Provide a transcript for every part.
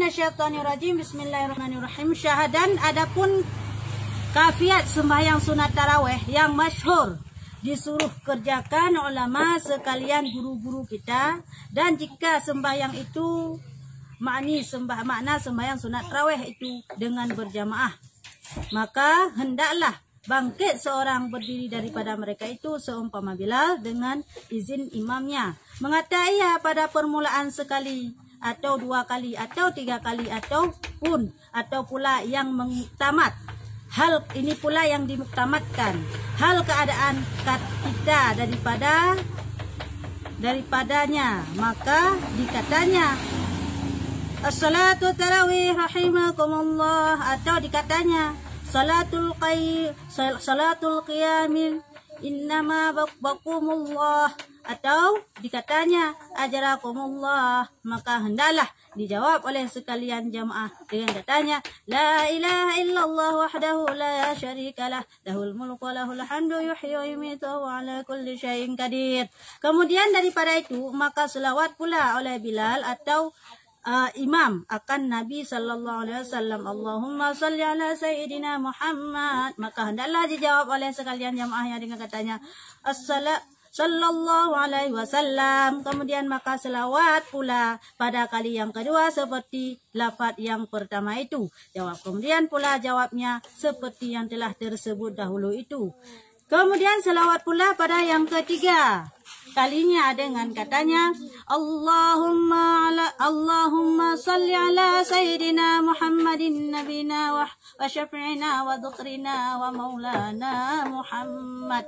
minasyaitonirrajim. Bismillahirrahmanirrahim. Syahadan, adapun kafiat sembahyang sunat tarawih yang masyhur disuruh kerjakan ulama sekalian, guru-guru kita. Dan jika sembahyang itu makna sembahyang sunat tarawih itu dengan berjamaah, maka hendaklah bangkit seorang berdiri daripada mereka itu seumpama Bilal dengan izin imamnya. Mengata ia pada permulaan sekali atau 2 kali atau 3 kali atau pula yang mengmuktamad. Hal ini pula yang dimuktamadkan. Hal keadaan kita daripadanya, maka dikatanya as-salatu tarawih rahimakumullah, atau dikatanya salatul qiyamil innama bakumullah, atau dikatanya ajarakumullah, maka hendaklah dijawab oleh sekalian jamaah dengan katanya la ilaha illallah wahdahu la syarikalah lahul mulku wa lahul hamdu yuhyi wa yumiitu wa ala kulli syai'in qadir. Kemudian daripada itu maka selawat pula oleh Bilal atau imam akan Nabi sallallahu alaihi wasallam, Allahumma shalli ala sayyidina Muhammad, maka hendaklah dijawab oleh sekalian jamaahnya dengan katanya sallallahu alaihi wasallam. Kemudian maka selawat pula pada kali yang kedua seperti lafaz yang pertama itu. Kemudian pula jawabnya seperti yang telah tersebut dahulu itu. Kemudian selawat pula pada yang ketiga kalinya dengan katanya Allahumma salli ala sayyidina Muhammadin nabina wa syafi'ina wa dhukrina wa maulana Muhammad.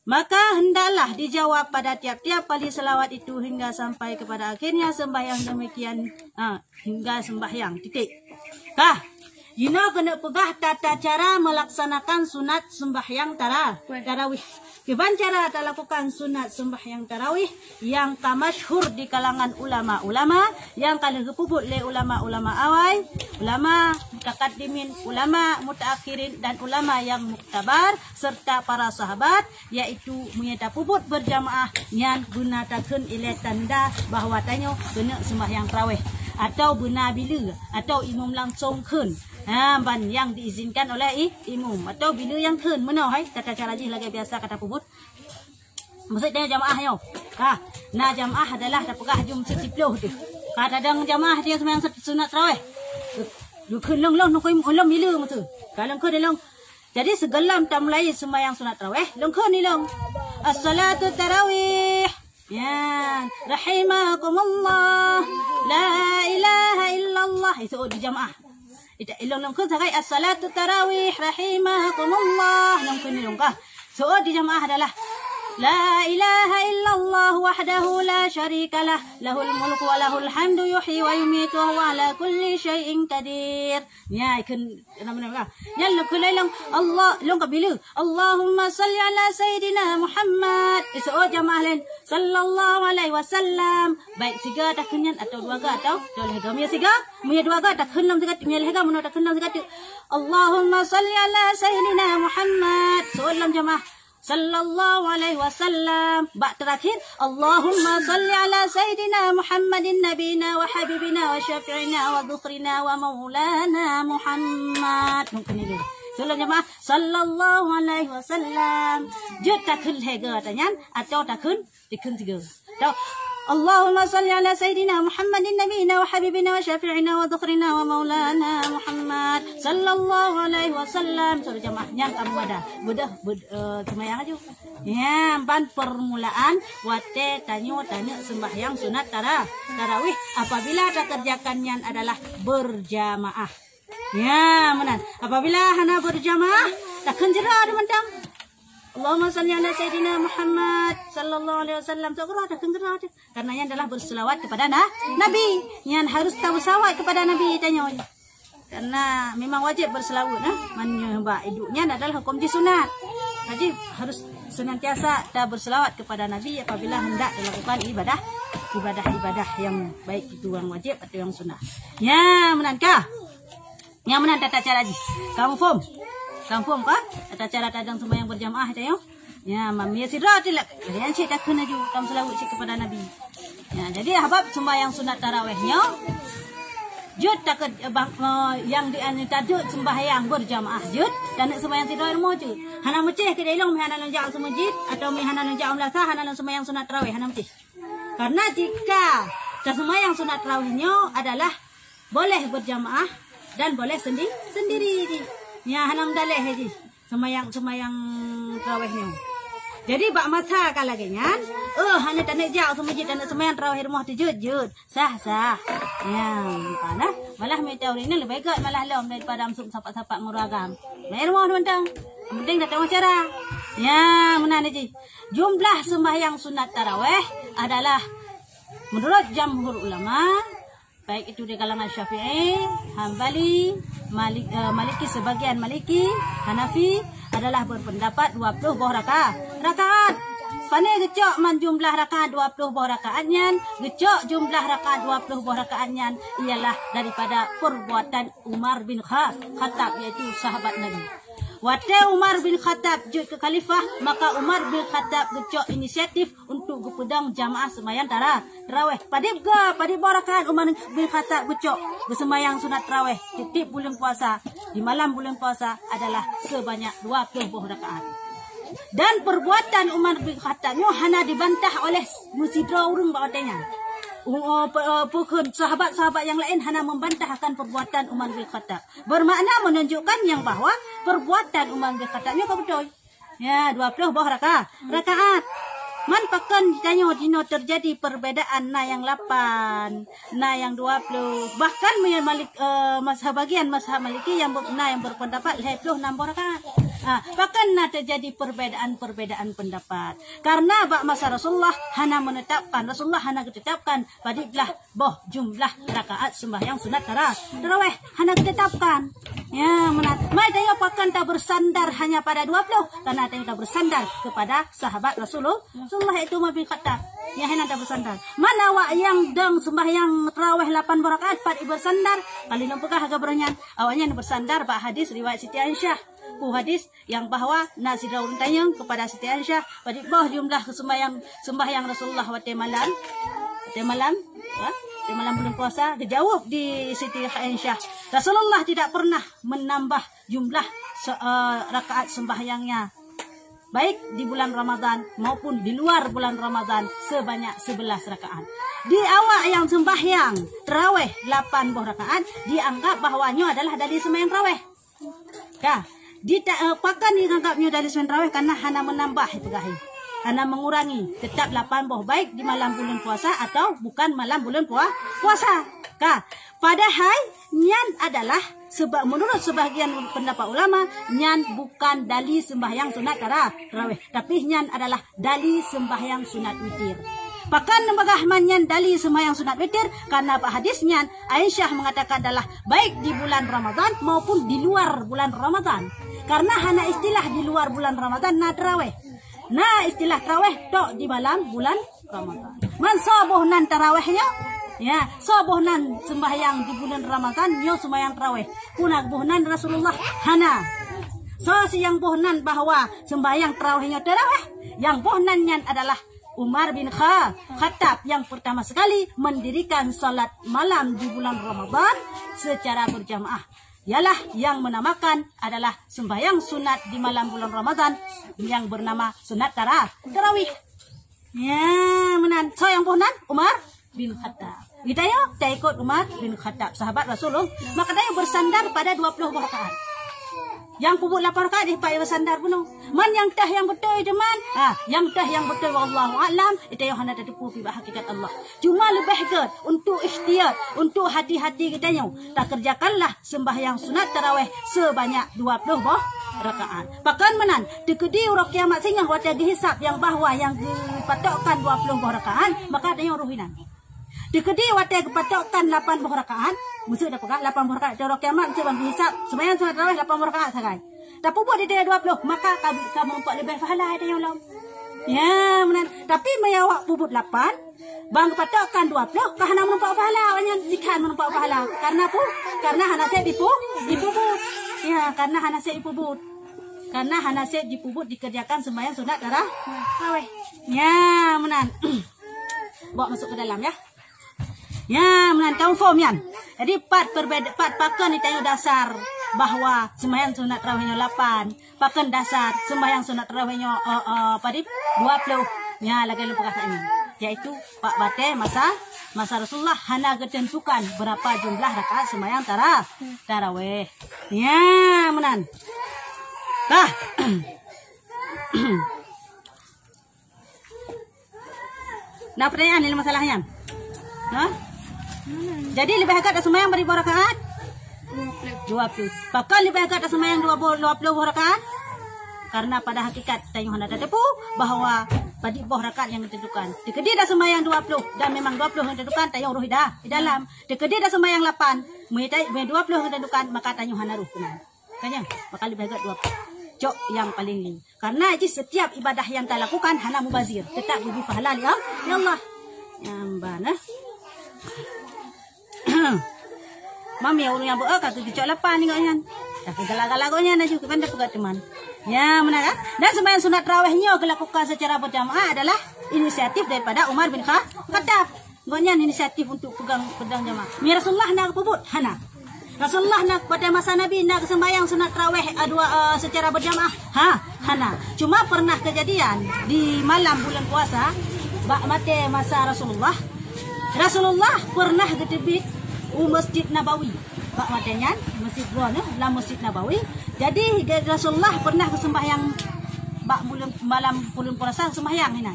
Maka hendaklah dijawab pada tiap-tiap kali selawat itu hingga sampai kepada akhirnya sembahyang demikian, hingga sembahyang titik. Kena pegah tata cara melaksanakan sunat sembahyang tarawih. Kiban cara kita lakukan sunat sembahyang tarawih yang masyhur di kalangan ulama-ulama, yang kalau kepuput oleh ulama-ulama awal, ulama mutakaddimin, ulama mutaakhirin, dan ulama yang muktabar serta para sahabat, yaitu menyata puput berjamaah yang gunakan ilai tanda bahawa tanya kena sembahyang tarawih atau benar bila atau imam langsung kun. Ban yang diizinkan oleh imam atau bila yang kun mana tata cara lagi biasa kata puput. Maksudnya jamaah yo. Nah jamaah adalah pegah jum setiploh tu. Kadang jamaah dia sembahyang sunat tarawih. Kun long ulom bila tu. Kalau kun long. Jadi segelam tak mulai sembahyang sunat tarawih, long kun ni long. As-salatu tarawih. Ya, rahimakumullah. La ilaha illallah. Itu di jamaah. Ilong kun sakai as-salatu tarawih rahimakumullah. Long kun ni long kah. So di jamaah adalah la ilaha illallah wahdahu la syarikalah lahul mulku wa lahul hamdu yuhyi wa yumiitu wa ala kulli syai'in qadir. Ya ikun nama-nama. Ya long kun long Allah long kabila Allahumma salli ala sayyidina Muhammad. Iso jamaah lain sallallahu alaihi wasallam. Baik siga tak kunyan atau 2 ga atau boleh gamia siga muya 2 ga tak kunlam siga muya lega mun tak kunlam siga Allahumma salli ala sayyidina Muhammad. Soalam jamaah sallallahu alaihi wasallam. Bak terakhir Allahumma salli ala sayyidina Muhammadin nabina wa habibina wa syafi'ina wa dhukrina wa maulana Muhammad. Mungkin ini soalam jamaah sallallahu alaihi wasallam. Jut takun hega tanyan atau takun dikun tiga. Tahu Allahumma salli ala sayyidina Muhammadin nabiyina wa habibina wa syafi'ina wa dhukrina wa maulana Muhammad sallallahu alaihi wasallam. Saudara jamaahnya kamu ada budah sembahyang aja. Ya, ban permulaan wate tanya sembahyang sunat tarawih apabila tak kerjakannya adalah berjamaah. Ya, menan. Apabila hana berjamaah tak kenjera ada mentang. Allahumma salli ala sayyidina Muhammad sallallahu alaihi wasallam. Segera ada kenjera ada. Karena yang adalah berselawat kepada Nabi. Yang harus tahu selawat kepada Nabi tanya. Karena memang wajib berselawat menyembah hidupnya adalah hukum disunat. Jadi harus senantiasa kita berselawat kepada Nabi apabila hendak dilakukan ibadah yang baik itu yang wajib atau yang sunnah. Ya, menankah? Yang menan tata cara lagi. Kamu faham? Kamu faham kah? Tata cara tadang sembahyang berjamaah itu yo. Ya, mamia sirah tilak. Yang cik tak kena juga kamu selawat cik kepada Nabi. Ya, jadi ahbab sembahyang sunat tarawihnya jud takut yang dianjur sembahyang berjamaah jud dan sembahyang tidur mau jud. Hana meceh ke dalam hana lonjak ke masjid atau hana lonjak umrah hana sembahyang sunat tarawih hana meceh. Karena jika sembahyang sunat tarawihnya adalah boleh berjamaah dan boleh sendiri. Ya hana mendaleh haji sembahyang tarawihnya. Jadi bak masa kalagenyan, hanya tak nak jauh masjid dan sembahyang tarawih rumah tu jud sah. Ya, mana malah mereka orang ini lebih baik malah lom daripada masuk sapak-sapak nguragam. Mai rumah tuan-tuan. Penting datang acara. Ya, mana ni? Jumlah sembahyang sunat tarawih adalah menurut jamhur ulama, baik itu di kalangan Syafi'i, Hambali, Maliki sebagian Maliki, Hanafi adalah berpendapat 20 buah rakaat. Pane gecok man jumlah rakaat 20 buah rakaatnya, gecok jumlah rakaat 20 buah rakaatnya ialah daripada perbuatan Umar bin Khattab yaitu sahabat Nabi. Waktu Umar bin Khattab jud ke khalifah, maka Umar bin Khattab gecok inisiatif untuk gepedang jamaah sembahyang tarawih. Pada barakat Umar bin Khattab gecok bersembahyang sunat tarawih di bulan puasa, di malam bulan puasa adalah sebanyak 20 buah rakaat. Dan perbuatan Umar bin Khattab hanya dibantah oleh musidra urung bawatanya. Pukul sahabat-sahabat yang lain hanya membantahkan perbuatan Umar bin Khattab. Bermakna menunjukkan yang bahwa perbuatan Umar bin Khattabnya kau betul. Ya, 20 buah rakaat. Man pakan ditanya dino terjadi perbedaan na yang 8, na yang 20. Bahkan mazhab bagian mazhab Maliki yang berpendapat 26 rakaat. Bahkan na terjadi perbedaan pendapat. Karena bak masa Rasulullah Rasulullah hana ditetapkan padiblah boh jumlah rakaat sembahyang sunat tarawih hana ditetapkan. Ya, mai tayo pakan tak bersandar hanya pada 20 karena tayo tak bersandar kepada sahabat Rasulullah itu Umar bin Khattab. Ya hena tak bersandar. Mana awak yang deng sembahyang tarawih 8 rakaat pat bersandar kali nampakah gabrahnya awaknya bersandar bak hadis riwayat Siti Aisyah. Hadis yang bahwa nasi daun tanyang kepada Siti Aisyah pada bah jumlah sembahyang Rasulullah waktu malam bulan puasa dijawab di Siti Aisyah. Rasulullah tidak pernah menambah jumlah rakaat sembahyangnya baik di bulan Ramadan maupun di luar bulan Ramadan sebanyak 11 rakaat. Di awal yang sembahyang tarawih 8 buah rakaat dianggap bahwanya adalah dari sembahyang tarawih. Pakan dianggapnya dari sembahyang tarawih karena hanya menambah itu gahi. Hanya mengurangi tetap 8 buah baik di malam bulan puasa atau bukan malam bulan puasa. Padahal nyan adalah menurut sebagian pendapat ulama nyan bukan dali sembahyang sunat tarawih, tapi nyan adalah dali sembahyang sunat witir. Bahkan nembagahman nyan dali sembahyang sunat witir karena hadis nyan Aisyah mengatakan adalah baik di bulan Ramadan maupun di luar bulan Ramadan. Karena hanya istilah di luar bulan Ramadan na tarawih. Nah istilah tarawih tok di malam bulan Ramadan. Man sabuhnan tarawihnya, ya sabuhnan sembahyang di bulan Ramadan nyo sembahyang tarawih. Punag buhnan Rasulullah hana. So yang buhnan bahwa sembahyang tarawihnya tarawih, yang buhnannya adalah Umar bin Khattab yang pertama sekali mendirikan salat malam di bulan Ramadan secara berjamaah. Ialah yang menamakan adalah sembahyang sunat di malam bulan Ramadan yang bernama sunat tarawih. Ya, menan. So yang punan Umar bin Khattab. Kita ikut Umar bin Khattab, sahabat Rasulullah. Maka dia bersandar pada 20 rakaat. Yang pupuk 8 rakaat dia pakai bersandar penuh. Man yang tah yang betul teman. Yang tah yang betul wallahu a'lam itu yang hendak tertipu fi hakikat Allah. Cuma lebih ke untuk ikhtiyar, untuk hati-hati kita tak kerjakanlah sembahyang sunat tarawih sebanyak 20 rakaat. Bahkan menan dekedi urang kiamat singah waktu dihisap yang bahwa yang dipatokkan 20 rakaat, maka ada yang ruhinan. Dekedi waktu dipatokkan 8 rakaat, mesti ada pegang 8 rakaat urang kiamat coba dihisap sembahyang sunat tarawih 8 rakaat sagai. Tapi buat dia 20, maka kamu empat lebih pahala ada yang lain. Ya, menan. Tapi mayawak bubut 8, bang patokkan 20, karena menumpak pahala, awalnya jika menumpak pahala. Karena apa? Karena hana saya dipubut. Ya, karena hana saya dipubut. Karena hana saya dipubut dikerjakan sembahyang sunat tarawih. Ya, menan. Bawa masuk ke dalam ya. Ya, menan tahu form yan. Jadi pat pakan itu dasar bahwa sembahyang sunat tarawihnya 8. Pakan dasar sembahyang sunat tarawihnya 20. Ya, lagi lupa katanya. Yaitu Pak Bate masa Rasulullah hana ketentukan berapa jumlah rakaat sembahyang tarawih. Ya, menan. Nah. Nah, pertanyaan ini masalahnya. Hah? Jadi lebih agak ada sembahyang beribu rakaat? 20. Bahkan lebih agak ada sembahyang 20 rakaat? Karena pada hakikat tayung hendak tepu bahwa pada boh rakaat yang ditentukan. Dekedi dah sembahyang 20 dan memang 20 yang ditentukan tayung ruh dah di dalam. Dekedi dah sembahyang 8, 20 yang ditentukan maka tayung hana ruh benar. Kanya, maka lebih agak 20. Cok yang paling ini. Karena setiap ibadah yang kita lakukan hana mubazir, tetap lebih pahala ya Allah. Yang bana. Mami orang yang buat kata cok 8 ni kan. Tapi galak-galaknya na juga pandai pegat teman. Ya, benar kan? Dan sembahyang sunat tarawihnya dilakukan secara berjamaah adalah inisiatif daripada Umar bin Khattab. Gonya inisiatif untuk pegang pedang jamaah. Rasulullah nak pebut hana. Rasulullah nak pada masa Nabi nak sembahyang sunat tarawih secara berjamaah. Hana. Cuma pernah kejadian di malam bulan puasa mate masa Rasulullah. Rasulullah pernah ketebit Masjid Nabawi. Bak matanya Masjid dalam Masjid Nabawi. Jadi Rasulullah pernah sembahyang bak malam bulan puasa sembahyang ini.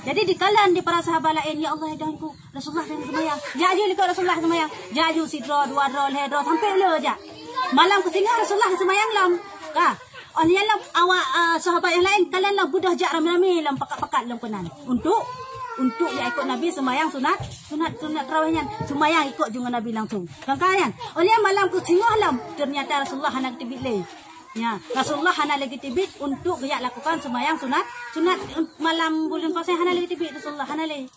Jadi dikalan di para sahabat lain, ya Allah hidayahku Rasulullah yang sembahyang. Jaju likut Rasulullah sembahyang. Jaju sidro 2 drol hedro sampai le aja. Malam ketinggal Rasulullah sembahyang lam. Ka. Oleh yang awak sahabat yang lain kalian lah budah jak rame-rame lam pakat-pakat lam penan. Untuk dia ikut Nabi sembahyang sunat tarawihnya sembahyang ikut jungan Nabi langsung. Kan? Oleh malam ke singah lam ternyata Rasulullah hendak tibit le. Ya, Rasulullah hendak lagi tibit untuk dia lakukan sembahyang sunat malam bulan puasa hendak lagi tibit Rasulullah hendak le.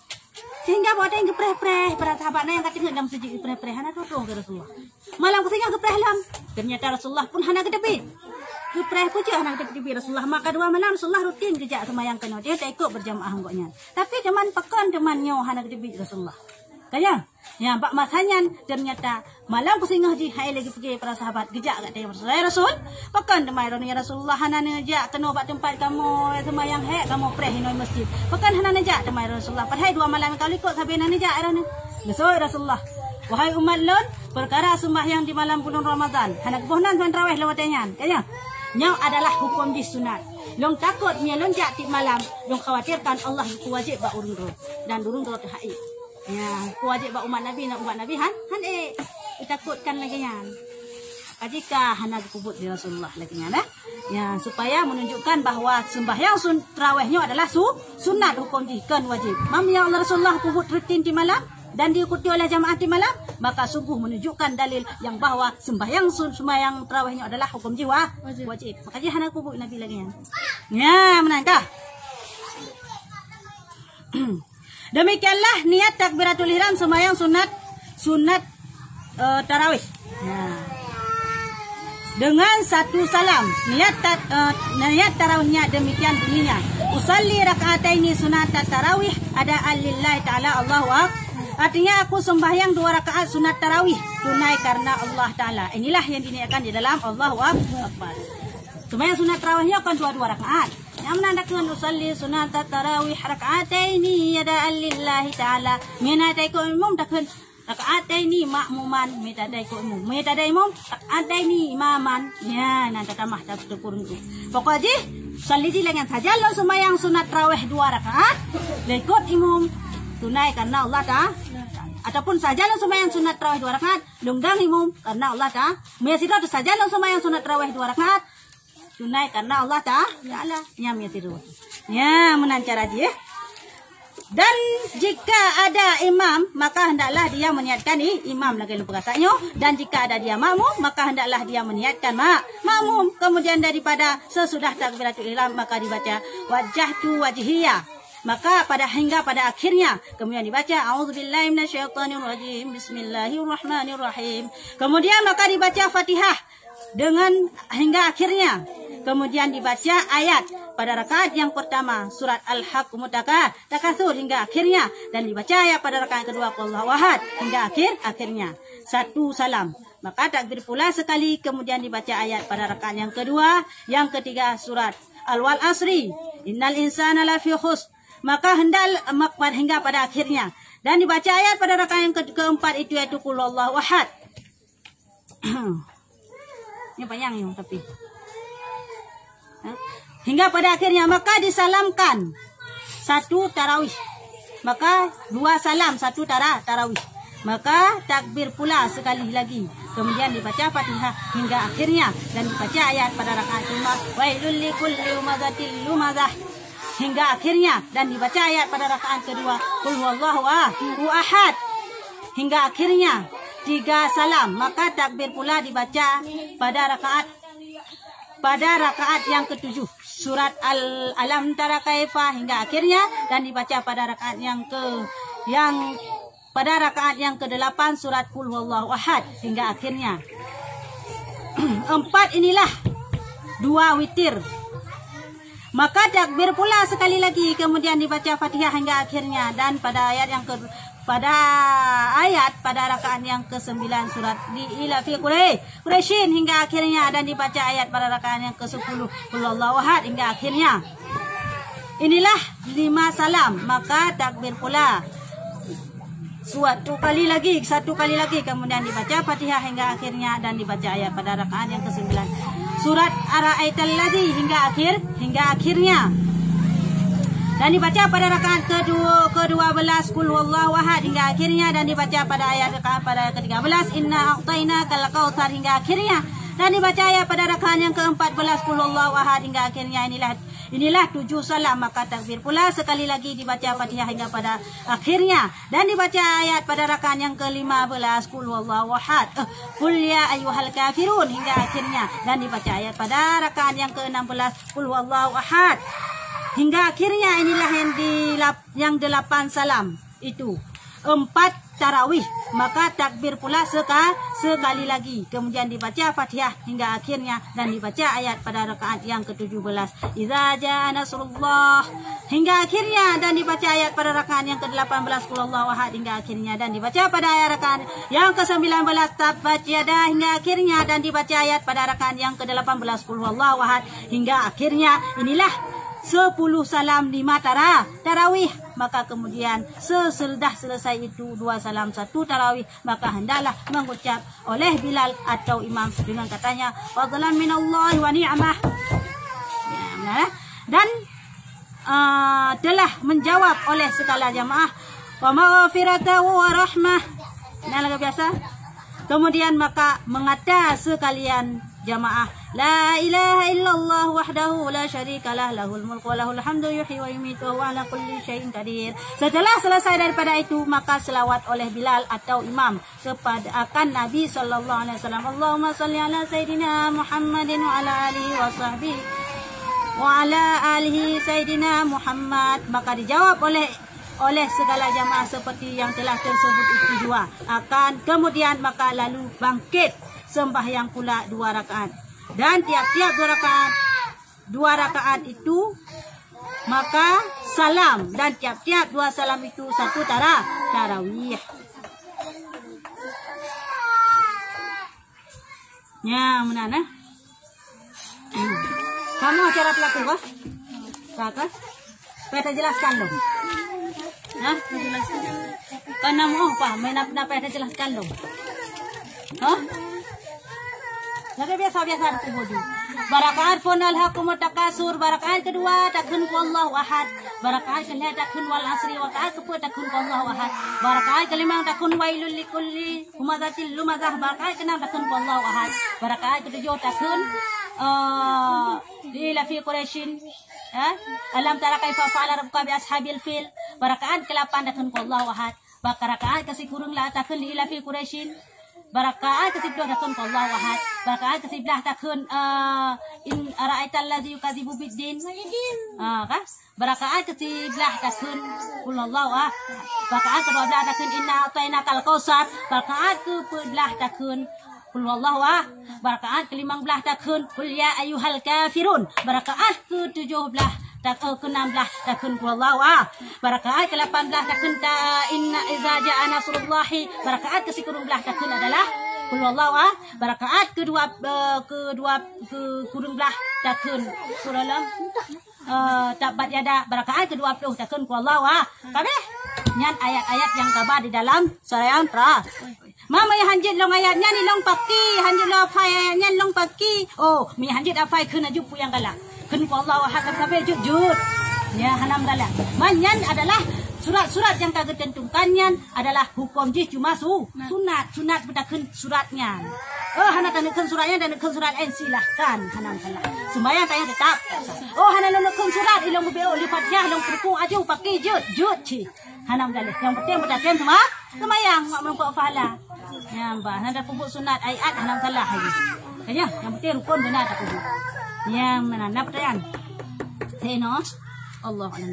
Sehingga buat yang gepreh-preh para sahabatnya yang katanya dalam sejik gepreh-preh hendak tolong ke Rasulullah. Malam ke singah gepreh lam. Ternyata Rasulullah pun hendak tibit. Gepreh puja anak tibit Rasulullah. Maka 2 malam Rasulullah rutin kerja sembahyang kena. Dia tak ikut berjamaah enggaknya. Tapi teman pekan temannya anak tibit Rasulullah. Kaya? Ya, pak masanya ternyata malam kesingah di hai lagi pergi para sahabat gejak kat dia Rasulullah. Rasul, pekan teman ya Rasulullah hana nejak kena buat tempat kamu sembahyang kamu preh hinoi masjid. Pekan hana nejak teman Rasulullah. Padahal 2 malam kali ikut sampai hana nejak arane. Besok Rasulullah. Wahai umat lon, perkara sembahyang di malam bulan Ramadan. Hana kepohnan tuan tarawih lewatnya. Kaya? Nyau adalah hukum di sunat. Long takutnya long jatip malam, long khawatirkan Allah wajib ba urun ro dan urun ro hai. Ya, wajib ba umat Nabi han takutkan lagi yan. Jika hana kubut di Rasulullah lagi ya. Ya, supaya menunjukkan bahwa sembahyang tarawihnya adalah sunat hukum kan wajib. Mam ya Allah Rasulullah kubut rutin di malam dan diikuti oleh jamaah di malam, maka sungguh menunjukkan dalil yang bahwa sembahyang tarawihnya adalah hukum jiwa wajib. Makanya hana kubur Nabi lagi ya. Ya, menangkah. Demikianlah niat takbiratul ihram sembahyang sunat tarawih. Nah. Dengan satu salam, niat tarawihnya demikian bunyinya. Usalli raka'ataini sunat tarawih ada lillahi ta'ala Allahu akbar. Artinya aku sembahyang 2 rakaat sunat tarawih tunai karena Allah Ta'ala. Inilah yang diniatkan di dalam Allahu Akbar. Sembahyang sunat tarawihnya akan 2 rakaat. Yang menandakan usalli sunat tarawih raka'ataini yada'an lillahi ta'ala. Minadai ko umum takkan raka'ataini ma'muman mitadai ko umum. Mitadai umum raka'ataini imaman. Ya, nanti tamah tak kurung tu. Pokoknya salli dengan saja lo sembahyang sunat tarawih 2 rakaat. Lekot imam tunai karena Allah Ta'ala. Ataupun saja lo sembahyang sunat tarawih 2 rakaat lungdang imum karena Allah Ta'ala. Mesido saja lo sembahyang sunat tarawih 2 rakaat tunai karena Allah Ta'ala. Ya mesido. Ya menancar aja. Dan jika ada imam maka hendaklah dia meniatkan imam lagi lupa kasanya. Dan jika ada dia makmum maka hendaklah dia meniatkan makmum. Kemudian daripada sesudah takbiratul ihram maka dibaca wajjahtu wajhiyah. Maka hingga pada akhirnya kemudian dibaca auzubillahi minasyaitonirrajim bismillahirrahmanirrahim. Kemudian maka dibaca Fatihah dengan hingga akhirnya. Kemudian dibaca ayat pada rakaat yang pertama surat Al-Haqqum Takatsur hingga akhirnya dan dibaca ayat pada rakaat kedua Qul Huwallahu Ahad hingga akhirnya. satu salam. Maka takbir pula sekali, kemudian dibaca ayat pada rakaat yang kedua, yang ketiga surat Al-Wal Asri, innal insana lafi khusr. Maka hingga pada akhirnya, dan dibaca ayat pada rakaat yang keempat itu yaitu qul huwallahu ahad. Ini panjang ya, tapi hingga pada akhirnya, maka disalamkan satu tarawih, maka dua salam satu tarawih, maka takbir pula sekali lagi, kemudian dibaca Fatihah hingga akhirnya, dan dibaca ayat pada rakaat kelima wailul likulli humazatil lumazah hingga akhirnya, dan dibaca ayat pada rakaat kedua qul huwallahu ahad hingga akhirnya, tiga salam. Maka takbir pula dibaca pada rakaat yang ketujuh surat Alam Tara Kaifa hingga akhirnya, dan dibaca pada rakaat pada rakaat yang ke-8 surat Qul Huwallahu Ahad hingga akhirnya. 4 inilah 2 witir. Maka takbir pula sekali lagi, kemudian dibaca Fatihah hingga akhirnya, dan pada ayat pada rakaat yang ke-9 surat Ila fi Quraisyin hingga akhirnya, dan dibaca ayat pada rakaat yang ke-10 Qul Huwallahu Ahad hingga akhirnya. Inilah 5 salam. Maka takbir pula satu kali lagi, kemudian dibaca Fatihah hingga akhirnya, dan dibaca ayat pada rakaat yang ke-9 surat Ara'aital ladzi hingga akhirnya, dan dibaca pada rakaat ke-12 Qul Huwallahu Ahad hingga akhirnya, dan dibaca pada ayat pada ke-13 Inna a'tainakal kautsar hingga akhirnya, dan dibaca ayat pada rakaat yang ke-14 Qul Huwallahu Ahad hingga akhirnya. Inilah 7 salam. Maka takbir pula sekali lagi, dibaca Fatihah hingga pada akhirnya, dan dibaca ayat pada rakaat yang ke-15 Qul Huwallahu Ahad Qul ya ayyuhal kafirun hingga akhirnya, dan dibaca ayat pada rakaat yang ke-16 Qul Huwallahu Ahad hingga akhirnya. Inilah yang 8 salam, itu 4 tarawih. Maka takbir pula sekali lagi, kemudian dibaca Fatihah hingga akhirnya, dan dibaca ayat pada rakaat yang ke-17 Idza jaa nasrullah hingga akhirnya, dan dibaca ayat pada rakaat yang ke-18 Qul Huwallahu Ahad hingga akhirnya, dan dibaca pada ayat rakaat yang ke-19 Tabbat yadaa hingga akhirnya, dan dibaca ayat pada rakaat yang ke-18 Qul Huwallahu Ahad hingga akhirnya. Inilah 10 salam 5 tarawih. Maka kemudian sesudah selesai itu 2 salam 1 tarawih, maka hendaklah mengucap oleh Bilal atau imam dengan katanya fadlan minallahi wa ni'mah, dan telah menjawab oleh segala jamaah wa maghfiratahu wa rahmah. Nah, lagu biasa. Kemudian maka mengata sekalian jamaah la ilaha illallah wahdahu la syarikalah lahul mulku wa lahul hamdu yuhyi wa yumiitu wa ala kulli syai'in qadir. Setelah selesai daripada itu, maka selawat oleh Bilal atau imam kepada akan Nabi sallallahu alaihi wasallam. Allahumma shalli ala sayidina Muhammadin wa ala alihi wa sahbihi wa ala alihi sayidina Muhammad. Maka dijawab oleh segala jamaah seperti yang telah tersebut itu juga. Kemudian maka lalu bangkit sembahyang pula 2 rakaat, dan tiap-tiap 2 rakaat itu maka salam, dan tiap-tiap 2 salam itu 1 tarawih. Ya, mana? Kamu acara pelaku kah? Kakak? Peta jelaskan dong. Hah? Jelaskan. Karena mau apa? Main apa peta jelaskan dong. Hah? Jadi biasa-biasa tubuh. Barakaat fonal hakum takasur. Barakaat kedua takun wallahu ahad. Barakaat kelima takun wal asri. Barakaat keempat takun wallahu ahad. Barakaat kelima takun wailul likulli humazatil lumazah. Barakaat keenam takun wallahu ahad. Barakaat ketujuh takun ila fi Quraisyin. Alam tara kaifa fa'ala rabbuka bi ashabil fil. Barakaat ke-8 takun wallahu ahad. Barakaat ke-10 la takun ila fi Quraisyin. Barakaat ke-10 takun wallahu ahad. Barakaat ke-11 takun in ara'aital ladzi yukadzibu biddin. Kan? Barakaat ke-11 takun qul wallahu ahad. Barakaat ke-12 takun inna a'tainakal kautsar. Barakaat ke-14 takun qul wallahu ahad. Barakaat ke-15 takun qul ya ayyuhal kafirun. Barakaat ke-17 tak ke-16 takun wallahu Barakaat ke-18 takun ta inna iza ja'a nasrullahi. Barakaat ke-19 takun adalah qul wallahu Barakaat ke-20 takun surah lam tabat yada. Barakaat ke-20 takun qul wallahu kabeh nyan ayat-ayat yang kabar di dalam surah yang tra. Mama ya hanjit long ayatnya ni long paki, hanjit long apa ayatnya long paki. Oh, mi hanjit apa kena jupu yang galak. Kun wallahu ahad kabeh jujur. Ya hanam galak. Manyan adalah surat-surat yang kagak tentukannya adalah hukum jih cuma sunat bedakan suratnya. Hana tanukkan suratnya dan nukkan surat lain silahkan hanam galak. Sembahyang tayang tetap. Hana nukkan surat ilong beo lipat ya ilong perku aja pakai jut ci. Hanam galak. Yang penting bedakan sembahyang mak menumpuk pahala. Ya mbah, nada kubuk sunat ayat hanam salah lagi. Kaya, yang penting rukun benar tak kubuk. Yang mana nak pertanyaan? Teno, Allah alam.